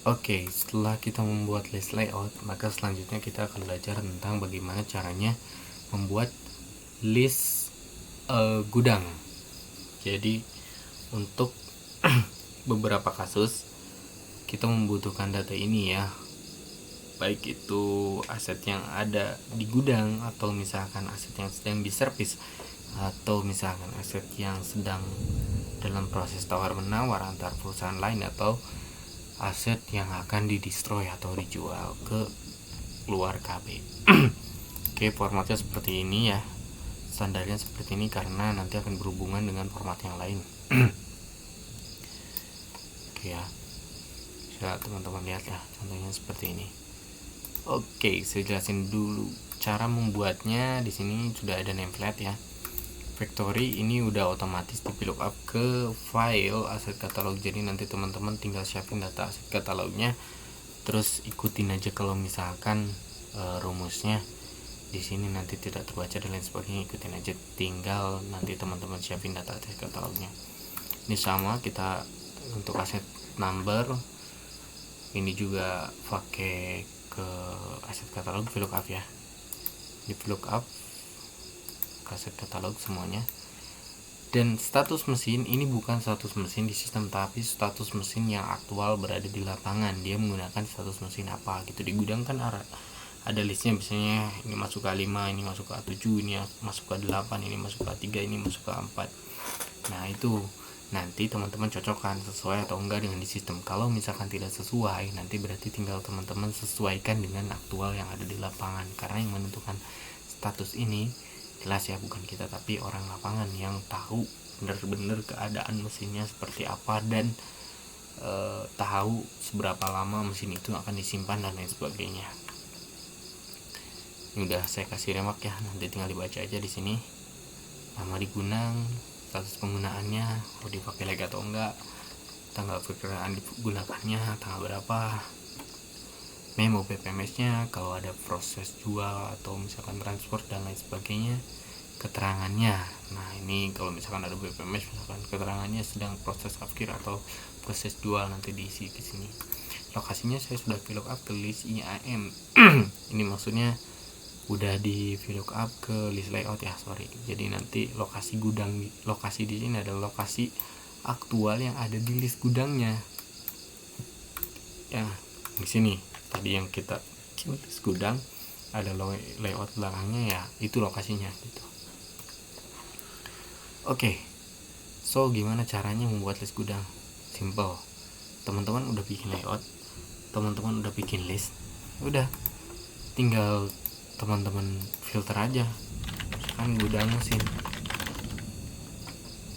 Oke, setelah kita membuat list layout, maka selanjutnya kita akan belajar tentang bagaimana caranya membuat list gudang. Jadi untuk beberapa kasus kita membutuhkan data ini ya, baik itu aset yang ada di gudang, atau misalkan aset yang sedang diservis, atau misalkan aset yang sedang dalam proses tawar-menawar antar perusahaan lain, atau aset yang akan didestroy atau dijual ke luar KB. Oke, formatnya seperti ini ya, standarnya seperti ini karena nanti akan berhubungan dengan format yang lain. Oke ya, bisa teman-teman lihat ya, contohnya seperti ini. Oke, saya jelasin dulu cara membuatnya. Di sini sudah ada template ya. Factory ini udah otomatis di lookup ke file aset katalog, jadi nanti teman-teman tinggal siapin data aset katalognya, terus ikutin aja kalau misalkan rumusnya di sini nanti tidak terbaca dan lain sebagainya, ikutin aja, tinggal nanti teman-teman siapin data aset katalognya. Ini sama kita untuk aset number, ini juga pakai ke aset katalog VLOOKUP ya, di VLOOKUP aset katalog semuanya. Dan status mesin ini bukan status mesin di sistem, tapi status mesin yang aktual berada di lapangan. Dia menggunakan status mesin apa gitu. Di gudang kan ada listnya, misalnya ini masuk ke A5, ini masuk ke A7, ini masuk ke A8, ini masuk ke A3, ini masuk ke A4. Nah itu nanti teman-teman cocokkan sesuai atau enggak dengan di sistem. Kalau misalkan tidak sesuai, nanti berarti tinggal teman-teman sesuaikan dengan aktual yang ada di lapangan, karena yang menentukan status ini jelas ya bukan kita, tapi orang lapangan yang tahu benar-benar keadaan mesinnya seperti apa, dan tahu seberapa lama mesin itu akan disimpan dan lain sebagainya. Ini udah saya kasih remark ya, nanti tinggal dibaca aja di sini. Nama di gudang, status penggunaannya, mau dipakai lagi atau enggak, tanggal perkiraan digunakannya, tanggal berapa, memo PPMS-nya, kalau ada proses jual atau misalkan transfer dan lain sebagainya, keterangannya. Nah ini kalau misalkan ada PPMS, misalkan keterangannya sedang proses akhir atau proses jual, nanti diisi di sini. Lokasinya saya sudah VLOOKUP ke list IAM. Ini maksudnya udah di VLOOKUP ke list layout ya, sorry. Jadi nanti lokasi gudang, lokasi di sini adalah lokasi aktual yang ada di list gudangnya. Ya, di sini tadi yang kita list gudang ada layout belakangnya ya, itu lokasinya gitu. Oke. So gimana caranya membuat list gudang? Simple. Teman-teman udah bikin layout, teman-teman udah bikin list, udah tinggal teman-teman filter aja, kan gudang mesin.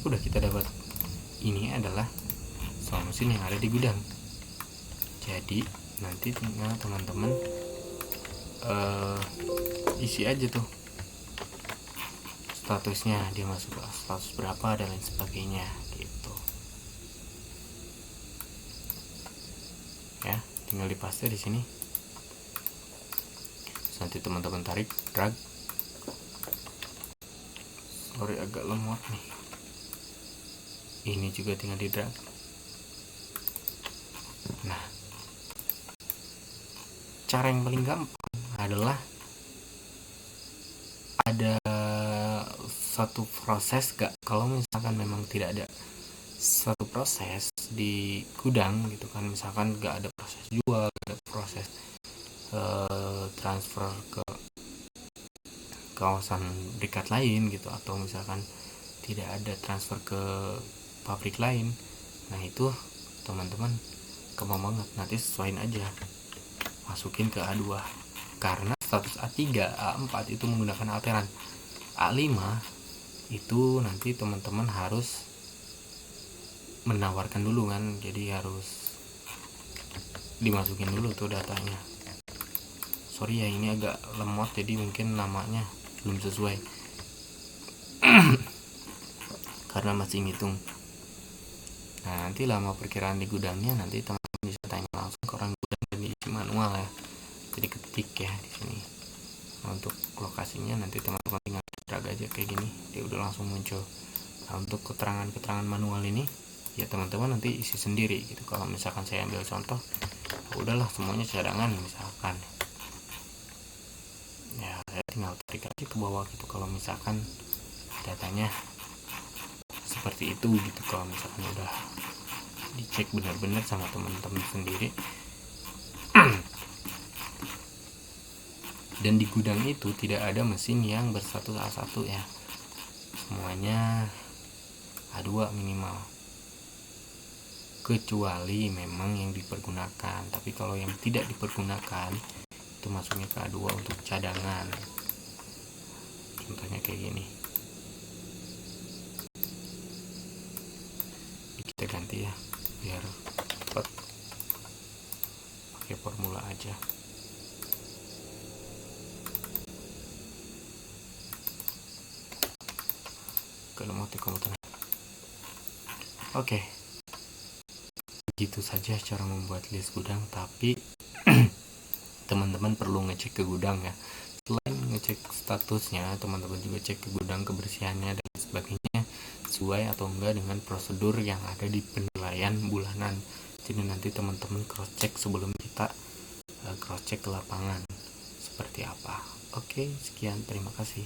Udah kita dapat ini adalah soal mesin yang ada di gudang. Jadi nanti tinggal teman-teman isi aja tuh statusnya, dia masuk ke status berapa dan lain sebagainya gitu ya. Tinggal dipaste di sini. Terus nanti teman-teman tarik, drag. Sorry agak lemot nih. Ini juga tinggal di drag. Nah, cara yang paling gampang adalah ada satu proses gak, kalau misalkan memang tidak ada satu proses di gudang gitu kan, misalkan gak ada proses jual, gak ada proses transfer ke kawasan dekat lain gitu, atau misalkan tidak ada transfer ke pabrik lain, nah itu teman-teman gampang banget, nanti sesuaiin aja, masukin ke A2, karena status A3, A4 itu menggunakan alteran. A5 itu nanti teman-teman harus menawarkan dulu kan, jadi harus dimasukin dulu tuh datanya. Sorry ya, ini agak lemot jadi mungkin namanya belum sesuai karena masih ngitung. Nah nanti lama perkiraan di gudangnya nanti teman-teman bisa tanya langsung ke orang gudang dan diisi manual ya, jadi ketik ya di sini. Nah, untuk lokasinya nanti teman-teman tinggal drag aja kayak gini, dia udah langsung muncul. Nah untuk keterangan manual ini ya teman-teman nanti isi sendiri gitu. Kalau misalkan saya ambil contoh, udahlah semuanya cadangan misalkan, ya saya tinggal tarik aja ke bawah gitu kalau misalkan datanya seperti itu gitu. Kalau misalkan udah dicek benar-benar sama teman-teman sendiri. Dan di gudang itu tidak ada mesin yang bersatu A1 ya, semuanya A2 minimal, kecuali memang yang dipergunakan. Tapi kalau yang tidak dipergunakan itu masuknya ke A2 untuk cadangan. Contohnya kayak gini, kita ganti ya biar cepat, pakai formula aja. Kalau mau komputer. Oke, begitu saja cara membuat list gudang. Tapi teman-teman perlu ngecek ke gudang ya. Selain ngecek statusnya, teman-teman juga cek ke gudang kebersihannya dan sebagainya, sesuai atau enggak dengan prosedur yang ada di penilaian bulanan. Jadi nanti teman-teman cross check sebelum kita cross check ke lapangan seperti apa. Oke, sekian, terima kasih.